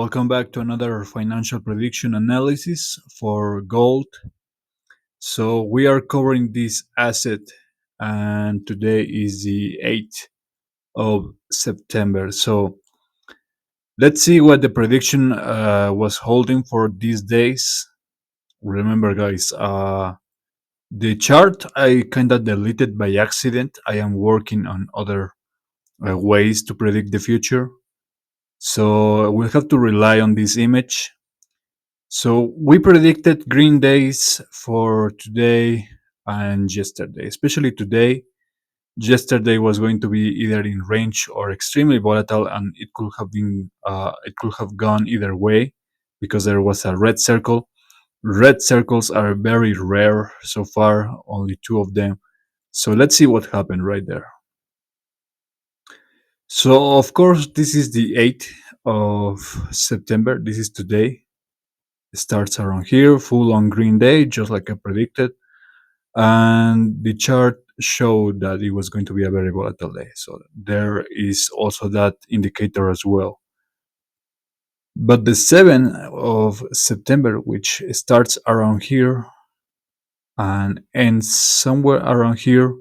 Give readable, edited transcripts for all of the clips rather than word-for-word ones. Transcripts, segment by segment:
Welcome back to another financial prediction analysis for gold. So, we are covering this asset, and today is the 8th of September. So, let's see what the prediction was holding for these days. Remember, guys, the chart I kind of deleted by accident. I am working on other ways to predict the future. So, we'll have to rely on this image. So we predicted green days for today and yesterday, especially today. Yesterday was going to be either in range or extremely volatile, and it could have gone either way because there was a red circle. Red circles are very rare so far, only two of them. So let's see what happened right there. So of course, this is the 8th of September. This is today. It starts around here, full on green day, just like I predicted. And the chart showed that it was going to be a very volatile day. So there is also that indicator as well. But the 7th of September, which starts around here and ends somewhere around here,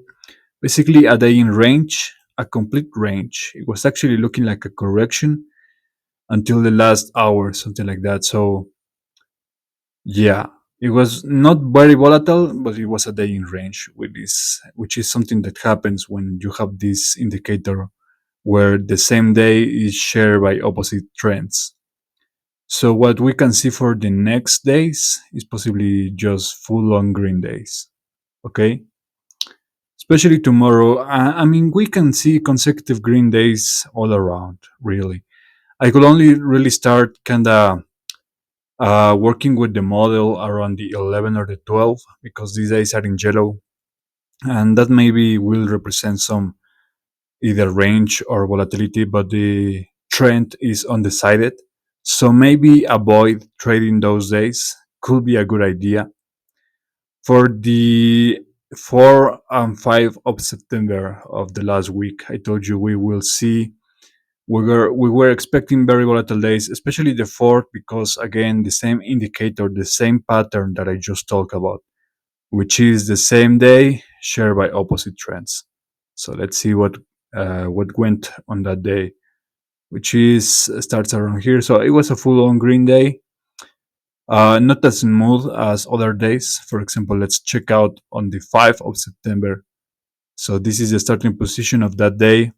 basically a day in range, a complete range. It was actually looking like a correction until the last hour, something like that. So yeah, it was not very volatile, but it was a day in range with this, which is something that happens when you have this indicator where the same day is shared by opposite trends. So what we can see for the next days is possibly just full on green days. Okay? Especially tomorrow. I mean, we can see consecutive green days all around, really. I could only really start kind of working with the model around the 11 or the 12 because these days are in yellow, and that maybe will represent some either range or volatility, but the trend is undecided. So maybe avoid trading those days could be a good idea. For the 4 and 5 of September of the last week, I told you we will see we were expecting very volatile days, especially the fourth, because again, the same indicator, the same pattern that I just talked about, which is the same day shared by opposite trends. So let's see what went on that day, which is starts around here. So it was a full-on green day, not as smooth as other days. For example, let's check out on the 5th of September. So this is the starting position of that day,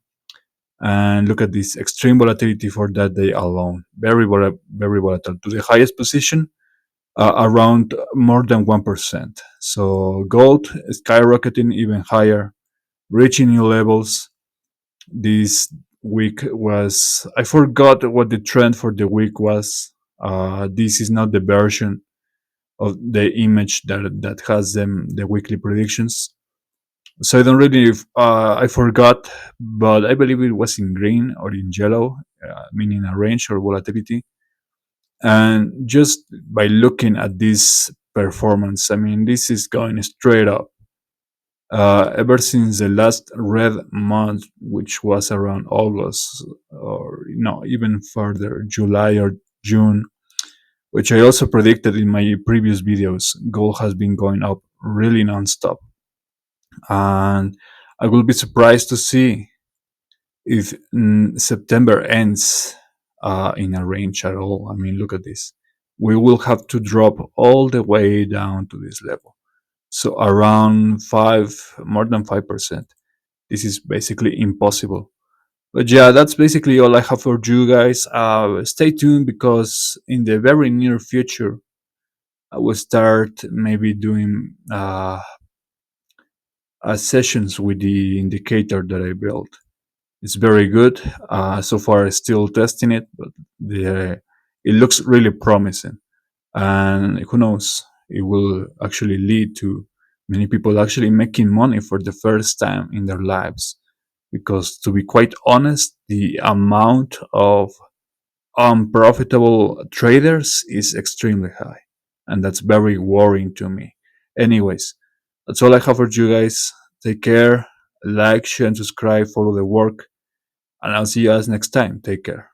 and look at this extreme volatility for that day alone. Very volatile to the highest position, around more than 1%. So gold skyrocketing even higher, reaching new levels. This week was, I forgot what the trend for the week was. This is not the version of the image that has them the weekly predictions. So I don't really, I forgot, but I believe it was in green or in yellow, meaning a range or volatility. And just by looking at this performance, I mean, this is going straight up. Ever since the last red month, which was around August, or no, even further, July or June, which I also predicted in my previous videos, gold has been going up really nonstop. And I will be surprised to see if September ends in a range at all. I mean, look at this. We will have to drop all the way down to this level. So around more than 5%. This is basically impossible. But yeah, that's basically all I have for you guys. Stay tuned because in the very near future, I will start maybe doing sessions with the indicator that I built. It's very good. So far, still testing it, but it looks really promising. And who knows, it will actually lead to many people actually making money for the first time in their lives. Because to be quite honest, the amount of unprofitable traders is extremely high. And that's very worrying to me. Anyways, that's all I have for you guys. Take care, like, share, and subscribe, follow the work, and I'll see you guys next time. Take care.